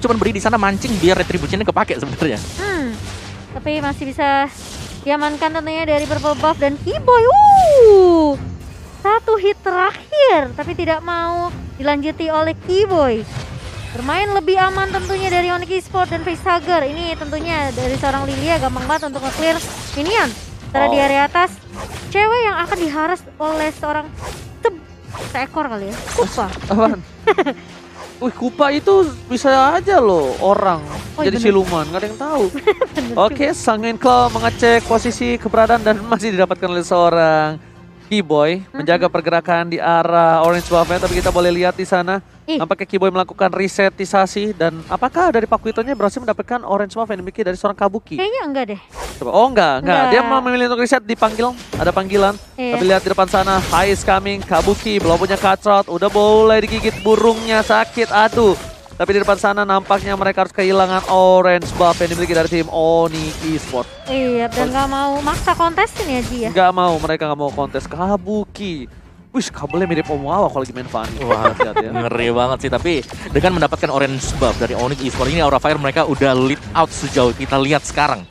cuma beri di sana mancing biar retributionnya kepake sebenarnya. Tapi masih bisa diamankan tentunya dari purple buff dan Keyboy. Satu hit terakhir, tapi tidak mau dilanjuti oleh Keyboy. Bermain lebih aman tentunya dari Onyx Esports dan Facehugger. Ini tentunya dari seorang Lilia gampang banget untuk nge-clear minion. Setelah di area atas, cewek yang akan diharas oleh seorang seekor kali ya, Kupa. Apaan? Wih, Kupa itu bisa aja loh orang jadi siluman, nggak ada yang tahu. Oke, Sang Enko mengecek posisi keberadaan dan masih didapatkan oleh seorang Keyboy menjaga pergerakan di arah orange buff-nya, tapi kita boleh lihat di sana nampaknya Keyboy melakukan resetisasi dan apakah dari Pakuitonya berhasil mendapatkan orange buff yang dimiliki dari seorang Kabuki? Kayaknya enggak deh. Coba. Oh enggak. Dia memilih untuk reset, dipanggil, ada panggilan. Tapi lihat di depan sana, High is coming, Kabuki belum punya cutthroat, udah boleh digigit burungnya, sakit, aduh. Tapi di depan sana nampaknya mereka harus kehilangan orange buff yang dimiliki dari tim Onyx Esports. Iya, dan nggak mau maksa kontesin ya Ji ya? Nggak mau, mereka nggak mau kontes. Kabuki. Wih, kabelnya mirip Omuawa kalau lagi main Fanny. Wah, ngeri banget sih. Tapi dengan mendapatkan orange buff dari Onyx Esports ini, Aura Fire mereka udah lead out sejauh kita lihat sekarang.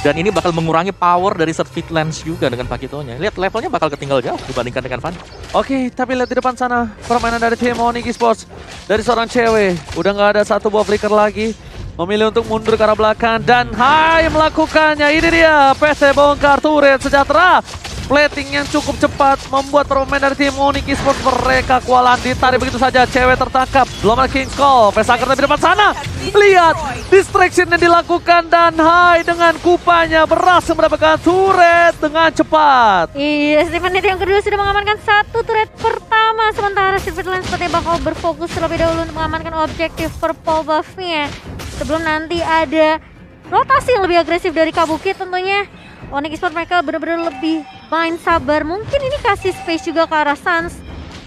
Dan ini bakal mengurangi power dari Surfeit Lens juga dengan Pakitonya. Lihat levelnya bakal ketinggal jauh dibandingkan dengan Fanny. Oke, tapi lihat di depan sana permainan dari tim Onyx Esports. Dari seorang cewek, udah nggak ada satu buah flicker lagi. Memilih untuk mundur ke arah belakang dan Hai melakukannya. Ini dia, PC bongkar turret sejahtera. Plating yang cukup cepat membuat permainan dari tim Onyx Esports mereka kewalahan, ditarik begitu saja. Cewek tertangkap, belum ada King Call. Facehugger di depan sana. Lihat distraction yang dilakukan dan Hai dengan Kupanya berhasil mendapatkan turret dengan cepat. Iya, di menit yang kedua sudah mengamankan satu turret pertama. Sementara Surfeit Lens sepertinya bakal berfokus terlebih dahulu untuk mengamankan objektif purple buff-nya. Sebelum nanti ada rotasi yang lebih agresif dari Kabuki tentunya. Onyx Esports mereka benar-benar lebih main sabar. Mungkin ini kasih space juga ke arah Sans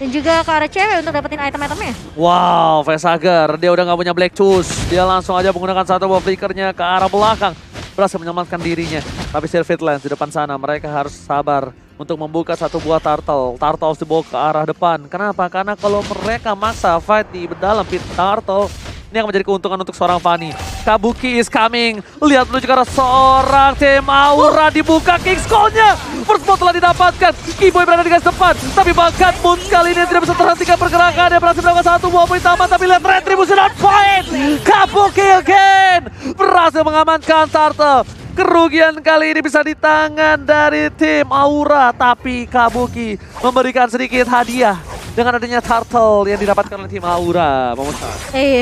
dan juga ke arah cewek untuk dapetin item-itemnya. Wow, Facehugger dia udah nggak punya Black Choose. Dia langsung aja menggunakan satu buah flickernya ke arah belakang. Berhasil menyelamatkan dirinya. Tapi Surfeit Lens di depan sana mereka harus sabar untuk membuka satu buah turtle. Turtle harus dibawa ke arah depan. Kenapa? Karena kalau mereka maksa fight di dalam pit turtle, ini akan menjadi keuntungan untuk seorang Fanny. Kabuki is coming. Lihat menuju ke arah seorang tim Aura. Dibuka King's Call-nya. First blood telah didapatkan. Keyboy berada di garis depan. Tapi bahkan Moon kali ini tidak bisa terhentikan pergerakan. Dia berhasil mendapatkan satu buah poin tambah. Tapi lihat retribution on point. Kabuki again. Berhasil mengamankan turtle. Kerugian kali ini bisa di tangan dari tim Aura. Tapi Kabuki memberikan sedikit hadiah dengan adanya turtle yang didapatkan oleh tim Aura.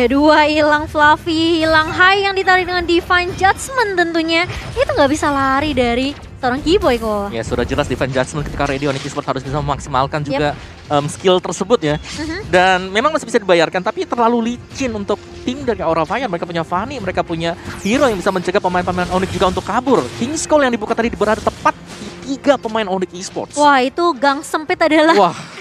Dua hilang, Fluffy hilang, Hai yang ditarik dengan Divine Judgment tentunya. Itu nggak bisa lari dari seorang Keyboy kok. Ya sudah jelas Divine Judgment ketika ready Onyx Esports harus bisa memaksimalkan juga skill tersebut ya. Dan memang masih bisa dibayarkan, tapi terlalu licin untuk tim dari Aura Fire. Mereka punya Fanny, mereka punya hero yang bisa mencegah pemain-pemain Onyx juga untuk kabur. King's Call yang dibuka tadi berada tepat di 3 pemain Onyx Esports. Wah, itu gang sempit adalah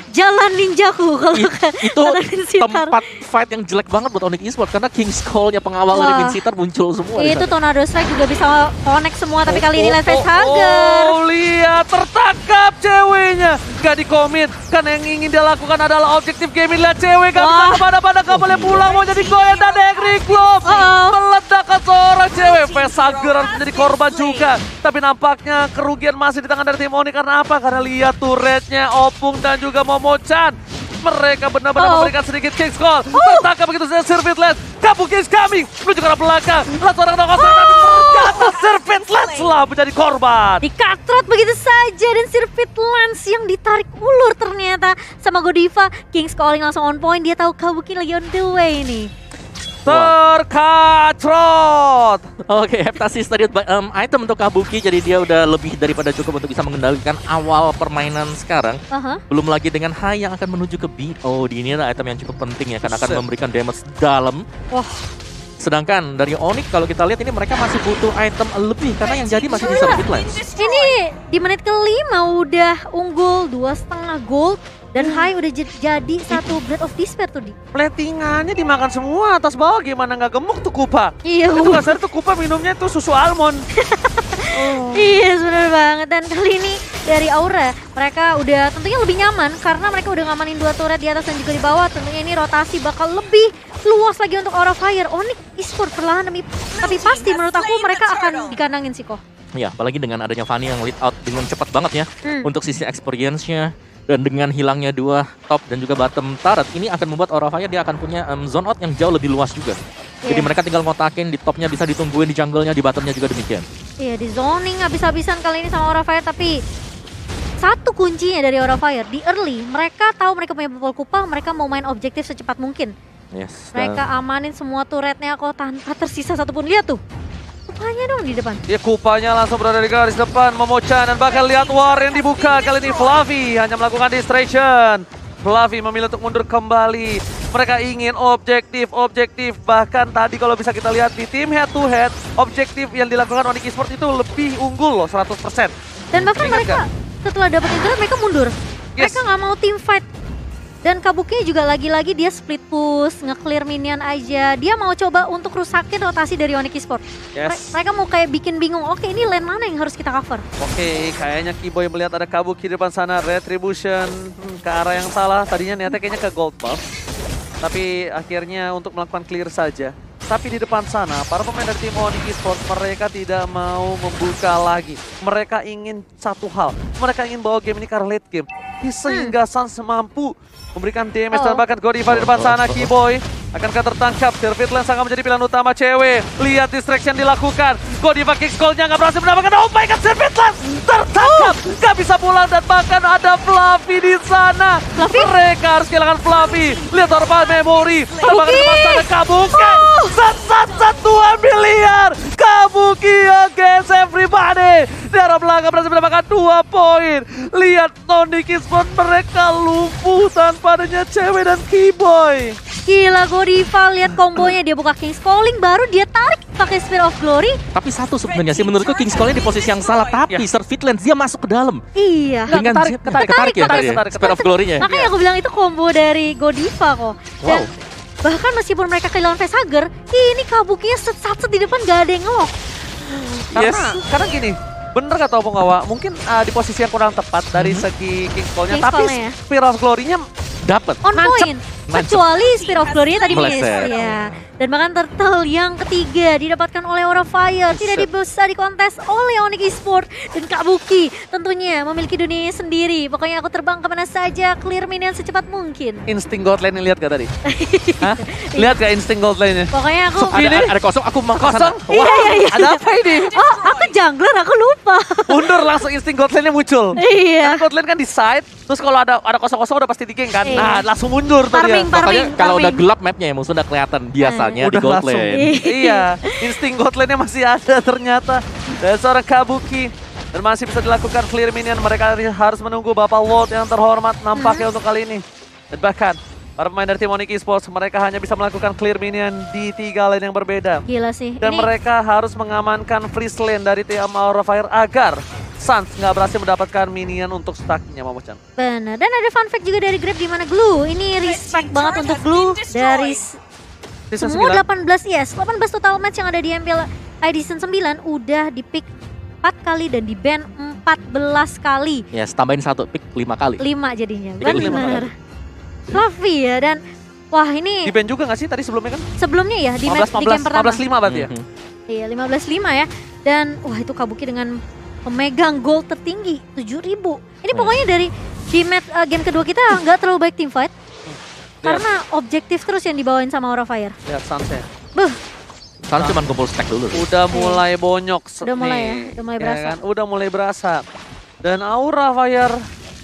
jalan ninjaku kalau itu tempat fight yang jelek banget buat Onyx Esports karena King's Call-nya pengawal dari Vincitar muncul semua. Itu Tornado Strike juga bisa connect semua, tapi kali ini lihat Facehugger. Lihat tertangkap ceweknya. Gak dikomit karena yang ingin dia lakukan adalah objektif game. Lihat cewek gak bisa kemana-mana, gak boleh pulang, mau jadi goyang dan Henry Club meledak ke seorang cewek. Facehugger harus menjadi korban juga, tapi nampaknya kerugian masih di tangan dari tim Onyx. Karena apa? Karena lihat turretnya Opung dan juga Momo-chan. Mereka benar-benar memberikan sedikit King's Call. Tertangkap begitu saja Surfeit Lens. Kabuki is coming menuju ke arah belakang. Lalu orang nongol ternyata Surfeit Lens lah menjadi korban. Di cutthroat begitu saja dan Surfeit Lens yang ditarik ulur ternyata sama Godiva. King's Calling langsung on point. Dia tahu Kabuki lagi on the way ini. Tercutthroat. Oke, Heptasis tadi item untuk Kabuki, jadi dia udah lebih daripada cukup untuk bisa mengendalikan awal permainan sekarang. Belum lagi dengan Hai yang akan menuju ke B. Ini adalah item yang cukup penting ya, karena akan memberikan damage dalam. Sedangkan dari Onyx kalau kita lihat ini mereka masih butuh item lebih karena yang jadi masih di Surfeit Lens. Ini di menit kelima udah unggul 2,5 gold. Dan Hai udah jadi satu Breath of Despair tuh di. Platingannya dimakan semua atas bawah, gimana nggak gemuk tuh Kupa? Iya. Itu kasar tuh Kupa minumnya tuh susu almond. Iya bener banget. Dan kali ini dari Aura mereka udah tentunya lebih nyaman karena mereka udah ngamanin 2 turret di atas dan juga di bawah. Tentunya ini rotasi bakal lebih luas lagi untuk Aura Fire. Onyx Esports perlahan tapi pasti menurut aku mereka akan dikandangin sih kok. Ya, apalagi dengan adanya Fanny yang lead out dengan cepat banget ya untuk sisi experience-nya. Dan dengan hilangnya dua top dan juga bottom turret, ini akan membuat Aura Fire dia akan punya zone out yang jauh lebih luas juga. Jadi mereka tinggal ngotakin, di topnya bisa ditungguin, di jungle-nya, di bottomnya juga demikian. Iya, di zoning habis-habisan kali ini sama Aura Fire, tapi satu kuncinya dari Aura Fire, di early, mereka tahu mereka punya pupul kupa, mereka mau main objektif secepat mungkin. Yes, Mereka amanin semua turretnya kok tanpa tersisa satupun. Lihat tuh, kupanya dong di depan. Ya, kupanya langsung berada di garis depan, memocah dan bahkan lihat war yang dibuka. Kali ini Fluffy hanya melakukan distraction. Fluffy memilih untuk mundur kembali. Mereka ingin objektif. Bahkan tadi kalau bisa kita lihat di tim head to head, objektif yang dilakukan Onyx Esports itu lebih unggul loh 100%. Dan bahkan mereka setelah dapat internet mereka mundur. Yes. Mereka nggak mau team fight. Dan Kabuki juga lagi-lagi dia split push, nge-clear minion aja. Dia mau coba untuk rusakin rotasi dari Onyx Esports. Yes. Mereka mau kayak bikin bingung, oke ini lane mana yang harus kita cover? Oke, kayaknya Kiboy melihat ada Kabuki di depan sana. Retribution ke arah yang salah. Tadinya niatnya kayaknya ke gold buff. Tapi akhirnya untuk melakukan clear saja. Tapi di depan sana, para pemain dari tim Onyx Esports mereka tidak mau membuka lagi. Mereka ingin satu hal. Mereka ingin bawa game ini ke late game. Sehingga Sans mampu memberikan damage dan bahkan Godiva di depan sana. Kiboy akankah tertangkap? Sirvitland sangat menjadi pilihan utama cewek. Lihat distraction dilakukan. Godiva kick goalnya nggak berhasil mendapatkan. Oh my god, Sirvitland tertangkap. Nggak bisa pulang dan bahkan ada Fluffy di sana. Mereka harus kehilangan Fluffy. Lihat Orban Memory. Terbangkan di depan sana Kabuki. Sat 2 miliar. Kabuki against everybody. Di arah belakang berhasil mendapatkan 2 poin. Lihat Onyx Esports mereka lumpuh tanpa adanya cewek dan Kiboy. Gila Godiva, lihat kombonya, dia buka King's Calling baru dia tarik pakai Spear of Glory. Tapi satu sebenarnya sih menurutku King's Calling di posisi yang salah, tapi Sirvitland dia masuk ke dalam. Iya. Dengan ketarik ya tadi ya, Spear of Glory-nya. Makanya aku bilang itu combo dari Godiva kok. Dan bahkan meskipun mereka kehilangan facehugger, ini Kabukinya set di depan gak ada yang ngelok. Karena gini, bener kata Opung Awa, mungkin di posisi yang kurang tepat dari segi King's Call-nya, tapi Spear of Glory-nya dapat. On point. Kecuali Spear of Glory-nya tadi miss. Meleset. Ya. Dan bahkan turtle yang ketiga didapatkan oleh Aura Fire. Tidak bisa dikontes oleh Onyx Esports. Dan Kabuki tentunya memiliki dunianya sendiri. Pokoknya aku terbang kemana saja, clear minion secepat mungkin. Insting Gold Lane lihat gak tadi? Hah? Lihat gak Insting Gold Lane-nya? Pokoknya aku... Ada kosong, aku mau kosong? Iya. Ada apa ini? Oh, aku jungler, aku lupa. Mundur langsung Insting Gold Lane-nya muncul. Iya. Karena Gold Lane kan di side, terus kalau ada kosong-kosong udah pasti di geng kan? Nah, langsung mundur tuh dia. Makanya kalau udah gelap mapnya ya musuh udah kelihatan biasanya di Gold Lane. Iya, insting God Lane-nya masih ada ternyata. Dan seorang Kabuki. Dan masih bisa dilakukan clear minion. Mereka harus menunggu Bapak Lord yang terhormat nampaknya untuk kali ini. Dan bahkan para pemain dari tim Onyx Esports mereka hanya bisa melakukan clear minion di 3 lane yang berbeda. Gila sih. Dan mereka harus mengamankan freeze lane dari tim Aura Fire agar Sans nggak berhasil mendapatkan minion untuk stacknya, Mamo-chan. Benar. Dan ada fun fact juga dari Grab di mana Glue. Ini respect banget untuk Glue dari semua 18 total match yang ada di MPL ID Season 9 udah di pick 4 kali dan di ban 14 kali. Yes, tambahin 1 pick 5 kali. 5 jadinya. Benar. Fluffy ya, dan wah ini di ban juga nggak sih tadi sebelumnya kan? Sebelumnya ya di game pertama. 15-5 berarti ya? Iya 15-5 ya. Dan wah itu Kabuki dengan pemegang gold tertinggi 7.000. Ini pokoknya dari di game kedua kita nggak terlalu baik team fight. Karena objektif terus yang dibawain sama Aura Fire. Lihat Sans-nya. Sans cuma kumpul stack dulu. Udah mulai bonyok. Udah mulai ya, udah mulai berasa. Kan? Udah mulai berasa. Dan Aura Fire,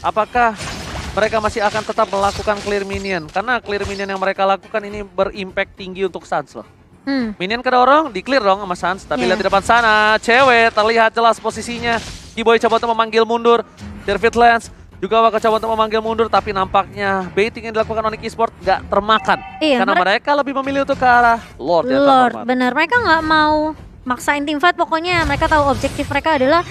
apakah mereka masih akan tetap melakukan clear minion? Karena clear minion yang mereka lakukan ini berimpact tinggi untuk Sans loh. Minion kedorong, di-clear dong sama Sans. Tapi lihat di depan sana, cewek terlihat jelas posisinya. Kiboy coba untuk memanggil mundur. Sirvitland juga bakal coba untuk memanggil mundur, tapi nampaknya baiting yang dilakukan Onyx Esports gak termakan. Karena mereka lebih memilih untuk ke arah Lord. Benar. Mereka nggak mau maksain team fight, pokoknya mereka tahu objektif mereka adalah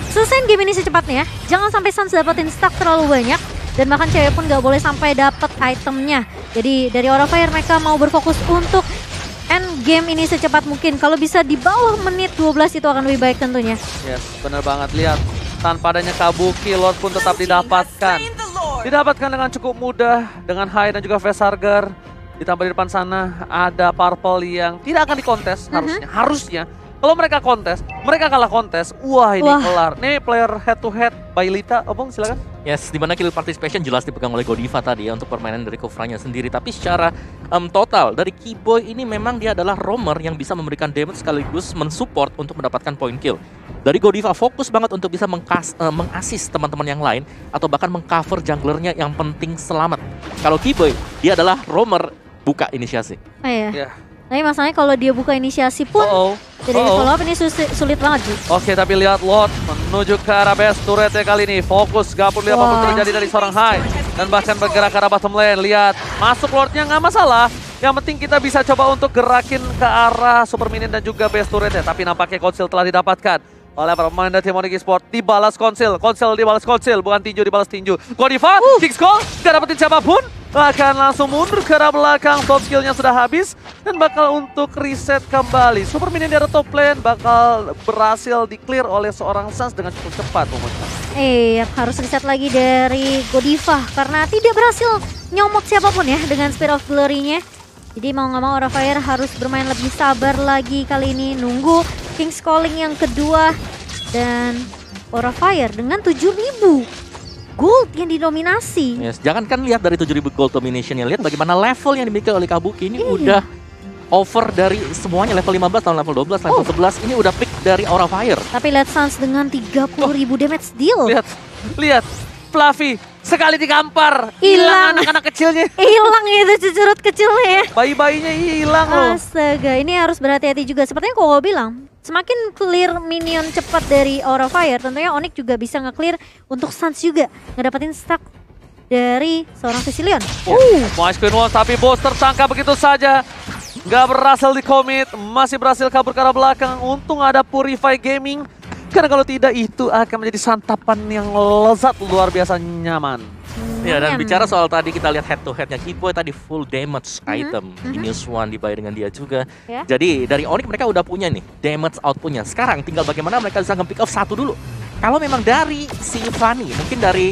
selesaiin game ini secepatnya. Jangan sampai Sans dapetin stack terlalu banyak, dan bahkan cewek pun nggak boleh sampai dapet itemnya. Jadi dari Aura Fire mereka mau berfokus untuk end game ini secepat mungkin. Kalau bisa di bawah menit 12 itu akan lebih baik tentunya. Yes, benar banget. Lihat, tanpa adanya Kabuki, Lord pun tetap didapatkan. Didapatkan dengan cukup mudah, dengan high dan juga facehugger. Ditambah di depan sana ada Purple yang tidak akan dikontes harusnya. Kalau mereka kontes, mereka kalah kontes. Wah, ini kelar. Nih player head to head Bailita, Opung silakan. Yes, dimana kill participation jelas dipegang oleh Godiva tadi ya untuk permainan dari Kufranya sendiri. Tapi secara total dari Keyboy ini memang dia adalah roamer yang bisa memberikan damage sekaligus mensupport untuk mendapatkan point kill. Dari Godiva fokus banget untuk bisa mengassist teman-teman yang lain atau bahkan mengcover junglernya yang penting selamat. Kalau Keyboy, dia adalah roamer buka inisiasi. Oh iya. Tapi masalahnya kalau dia buka inisiasi pun tidak di follow up, ini sulit banget sih. Oke, tapi lihat Lord menuju ke arah base turretnya kali ini. Fokus, gak perlu lihat apapun terjadi dari seorang Hai. Dan bahkan bergerak ke arah bottom lane. Lihat, masuk Lordnya nggak masalah. Yang penting kita bisa coba untuk gerakin ke arah super minion dan juga base turretnya. Tapi nampaknya konsil telah didapatkan oleh pemain dari tim Onyx Esports. Dibalas konsil dibalas konsil, bukan tinju dibalas tinju. Godiva, King's Call, gak dapetin siapapun. Bahkan langsung mundur ke arah belakang, top skillnya sudah habis. Dan bakal untuk reset kembali. Super minion dari top lane bakal berhasil di-clear oleh seorang Sans dengan cukup cepat. Harus reset lagi dari Godiva karena tidak berhasil nyomot siapapun ya dengan Spear of Glory-nya. Jadi mau nggak mau Aura Fire harus bermain lebih sabar lagi kali ini. Nunggu King's Calling yang kedua. Dan Aura Fire dengan 7.000 gold yang didominasi. Yes, jangan kan lihat dari 7.000 gold dominationnya, lihat bagaimana level yang dimiliki oleh Kabuki ini udah over dari semuanya, level 15 tahun level 12, level 11 ini udah pick dari Aura Fire. Tapi lihat Sans dengan 30.000 damage deal. Lihat Fluffy sekali digampar, hilang anak-anak kecilnya. Hilang itu cucurut kecilnya ya. Bayi-bayinya hilang loh. Astaga, ini harus berhati-hati juga. Sepertinya Koko bilang, semakin clear minion cepat dari Aura Fire, tentunya Onyx juga bisa nge-clear untuk Sans juga. Ngedapetin stack dari seorang Sicilian. Moise Queen Wons, tapi bos tersangka begitu saja. Nggak berhasil di-commit, masih berhasil kabur ke arah belakang. Untung ada Purify Gaming. Karena kalau tidak itu akan menjadi santapan yang lezat luar biasa nyaman. Ya, dan bicara soal tadi kita lihat head to headnya Keyboy tadi full damage item. Genius One dibayar dengan dia juga. Jadi dari Onyx mereka udah punya nih damage outputnya. Sekarang tinggal bagaimana mereka bisa nge-pick off satu dulu. Kalau memang dari si Fanny, mungkin dari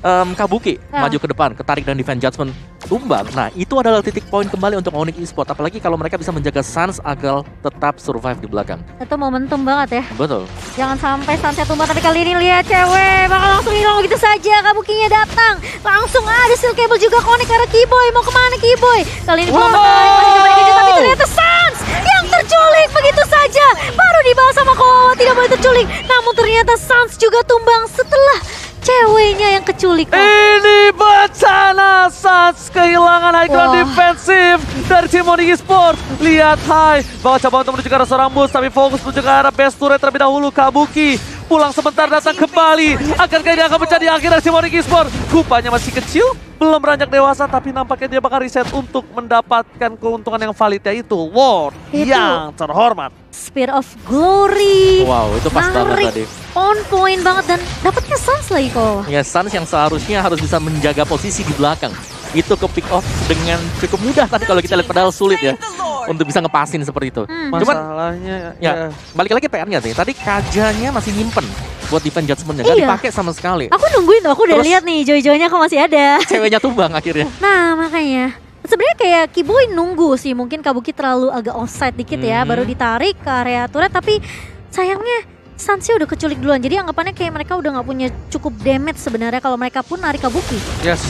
Kabuki maju ke depan, ketarik dan defense judgment tumbang. Nah, itu adalah titik poin kembali untuk Onyx Esports. Apalagi kalau mereka bisa menjaga Sans agar tetap survive di belakang. Itu momentum banget ya. Betul. Jangan sampai Sansnya tumbang, tapi kali ini lihat cewek bakal langsung hilang begitu saja. Kabukinya datang, langsung ada steel cable juga connect ke arah Keyboy. Mau kemana Keyboy? Kali ini tapi ternyata Sans yang terculik begitu saja. Baru dibawa sama Kowawa, tidak boleh terculik. Namun ternyata Sans juga tumbang setelah ceweknya yang keculik. Ini bencana, Sans kehilangan high ground defensif dari tim Onyx Esports. Lihat Hai, bakal coba untuk menuju ke arah seorang bus, tapi fokus menuju ke arah base turret terlebih dahulu. Kabuki pulang sebentar, datang kembali. Akankah ini akan menjadi akhir dari tim Onyx Esports? Kupanya masih kecil, belum beranjak dewasa, tapi nampaknya dia bakal reset untuk mendapatkan keuntungan yang valid, yaitu Lord yang terhormat. Spear of Glory. Wow, itu pas banget tadi. On point banget dan dapatnya Sans lagi kok. Ya, Sans yang seharusnya harus bisa menjaga posisi di belakang. Itu ke pick off dengan cukup mudah tadi kalau kita lihat, padahal sulit ya untuk bisa ngepasin seperti itu. Masalahnya ya balik lagi PR-nya sih. Tadi Kajanya masih nyimpen buat defense judgment-nya, nggak dipakai sama sekali. Aku nungguin tuh, aku udah lihat nih joy-joynya kok masih ada. Ceweknya tumbang akhirnya. Nah, makanya sebenarnya kayak Keyboy nunggu sih, mungkin Kabuki terlalu agak offside dikit ya, baru ditarik ke area turret, tapi sayangnya Sansnya udah keculik duluan, jadi anggapannya kayak mereka udah nggak punya cukup damage sebenarnya kalau mereka pun narik Kabuki. Yes,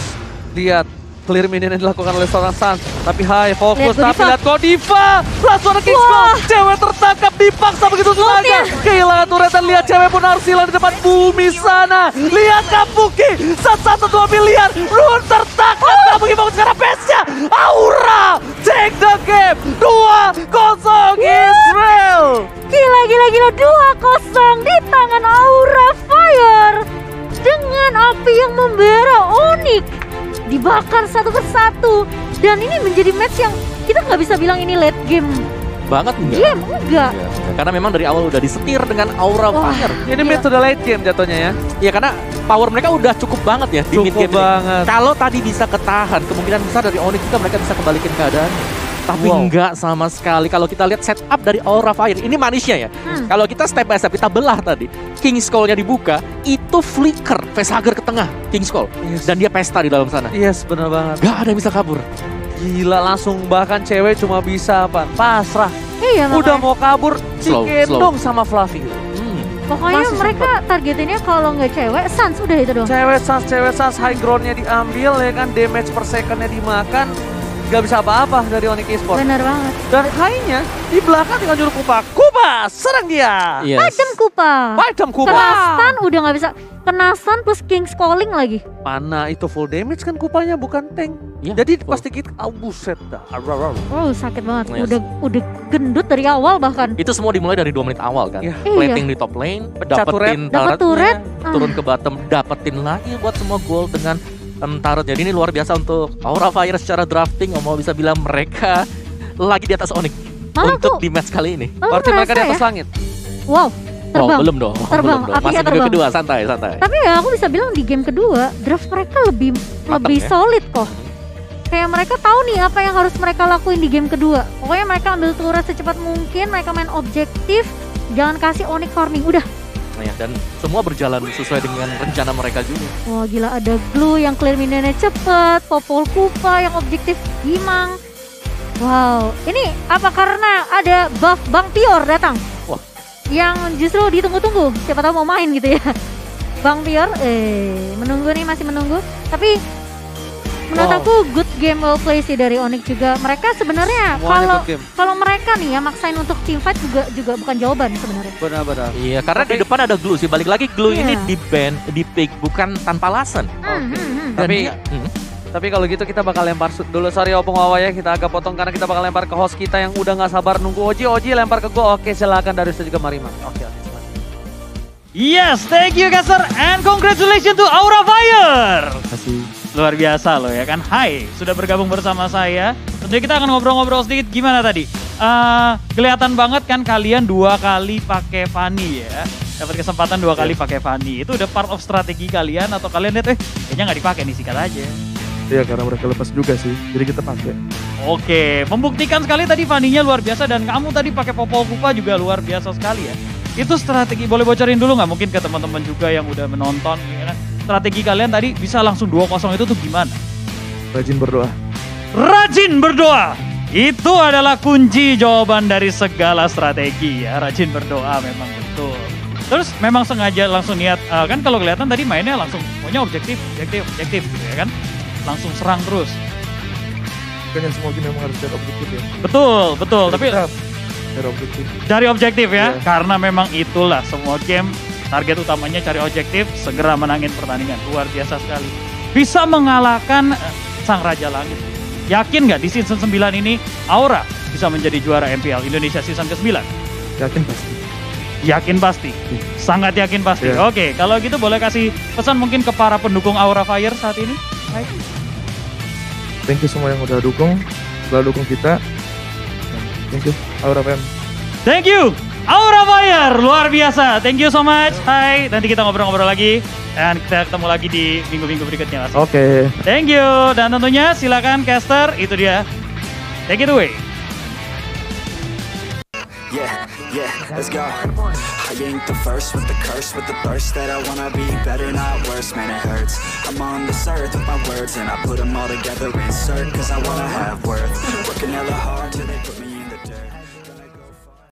lihat clear minion yang dilakukan oleh seorang Sans, tapi Hai fokus, tapi lihat Godiva, langsung ada King's Call, cewek tertangkap dipaksa begitu saja, kehilangan turret dan lihat cewek pun harus hilang di depan bumi sana. Lihat Kabuki, 1-2 miliar, Rune tertangkap, Kabuki bangun sekarang base-nya, Aura take the game, 2-0 Israel. Gila 2-0 di tangan Aura Fire dengan api yang membara. Onyx dibakar satu persatu, dan ini menjadi match yang kita nggak bisa bilang ini late game banget, enggak. Karena memang dari awal udah disetir dengan Aura Fire. Ini mid sudah late game jatuhnya ya. Iya, karena power mereka udah cukup banget ya di mid game banget. Kalau tadi bisa ketahan, kemungkinan besar dari Onyx juga mereka bisa kembalikan keadaan. Tapi enggak sama sekali. Kalau kita lihat setup dari Aura Fire, ini manisnya ya. Kalau kita step by step, kita belah tadi. King's Call-nya dibuka, itu flicker facehugger ke tengah King's Call. Dan dia pesta di dalam sana. Yes, benar banget. Gak ada yang bisa kabur. Gila, langsung bahkan cewek cuma bisa apa? Pasrah. Iya, Udah mau kabur, Slow. digendong sama Fluffy. Pokoknya Masih mereka targetinnya kalau nggak cewek, Sans udah itu doang. Cewek sans, high groundnya diambil ya kan, damage per secondnya dimakan. Gak bisa apa-apa dari Onyx Esports. Bener banget. Dan high-nya di belakang tinggal juru Kupa. Kupa, serang dia. Yes. Padam Kupa. Padam Kupa. Kena stun udah nggak bisa. Kena stun plus King's Calling lagi. Mana itu full damage kan Kupanya, bukan tank. Iya, Jadi full. pasti kita, buset dah. Oh sakit banget. Yes. Udah gendut dari awal bahkan. Itu semua dimulai dari 2 menit awal kan. Iya. Plating di top lane, Pecah dapetin Dapet turret. turretnya, turun ke bottom, dapetin lagi buat semua gold dengan turret. Jadi ini luar biasa untuk Aura Fire secara drafting. Mau bisa bilang mereka lagi di atas Onyx Malah untuk tuh- di match kali ini. Malah Berarti mereka di merasa atas langit. Wow, terbang. Oh, belum dong. Terbang, Belum dong. apinya Masih di terbang. game kedua, santai. Tapi ya aku bisa bilang di game kedua draft mereka lebih ya? solid kok. Kayak mereka tahu nih apa yang harus mereka lakuin di game kedua. Pokoknya mereka ambil turret secepat mungkin, mereka main objektif, jangan kasih Onyx farming. Udah. Nah, ya, dan semua berjalan sesuai dengan rencana mereka juga. Wah gila, ada Glue yang clear minionnya cepet, Popol Kupa yang objektif Gimang. Wow, ini apa karena ada buff Bang Pior datang? Wah. Yang justru ditunggu-tunggu, siapa tahu mau main gitu ya. Bang Pior, menunggu nih, masih menunggu. Tapi menurut Wow. aku good game well play sih dari Onyx juga. Mereka sebenarnya Semuanya good game. kalau mereka nih ya maksain untuk team fight juga bukan jawaban sebenarnya. Benar-benar. Iya, karena di depan ada Glue sih. Balik lagi Glue Iya. ini di ban, di pick bukan tanpa alasan. Dan Tapi dia- Tapi kalau gitu kita bakal lempar dulu, sorry Opung Wawa ya, kita agak potong karena kita bakal lempar ke host kita yang udah nggak sabar nunggu Oji lempar ke gua. Oke, silakan Darius dan juga Marima. Oke. Yes, thank you Caster and congratulations to Aura Fire. Kasih. Luar biasa loh ya kan. Hai, sudah bergabung bersama saya. Tentunya kita akan ngobrol-ngobrol sedikit gimana tadi. Kelihatan banget kan kalian 2 kali pakai Fanny ya. Dapat kesempatan 2 kali pakai Fanny. Itu udah part of strategi kalian atau kalian lihat kayaknya nggak dipakai nih, sikat aja. Iya, karena mereka lepas juga sih, jadi kita pakai. Oke, membuktikan sekali tadi Fanny-nya luar biasa dan kamu tadi pakai Popol Kupa juga luar biasa sekali ya. Itu strategi, boleh bocorin dulu nggak mungkin ke teman-teman juga yang udah menonton ya kan. Strategi kalian tadi bisa langsung 2-0 itu tuh gimana? Rajin berdoa. Rajin berdoa. Itu adalah kunci jawaban dari segala strategi ya. Rajin berdoa memang betul. Terus memang sengaja langsung niat, kan kalau kelihatan tadi mainnya langsung pokoknya objektif gitu ya kan. Langsung serang terus. Makanya semua game memang harus cari objektif ya. Betul. Tapi kita cari objektif. cari objektif ya. Iya. Karena memang itulah semua game target utamanya cari objektif, segera menangin pertandingan. Luar biasa sekali. Bisa mengalahkan Sang Raja Langit. Yakin nggak di season 9 ini Aura bisa menjadi juara MPL Indonesia season ke-9? Yakin pasti. Yakin pasti. Sangat yakin pasti. Iya. Oke, kalau gitu boleh kasih pesan mungkin ke para pendukung Aura Fire saat ini? Baik. Thank you semua yang udah dukung, selalu dukung kita. Thank you, Aura Fam. Thank you, Aura Fire, luar biasa. Thank you so much. Hai, nanti kita ngobrol-ngobrol lagi dan kita ketemu lagi di minggu-minggu berikutnya. Mas. Oke. Thank you dan tentunya silakan caster, itu dia. Take it away. Yeah, let's go. I ain't the first with the curse, with the thirst that I wanna be better, not worse, man, it hurts. I'm on this earth with my words and I put them all together, insert, cause I wanna have worth. Working hella hard till they put me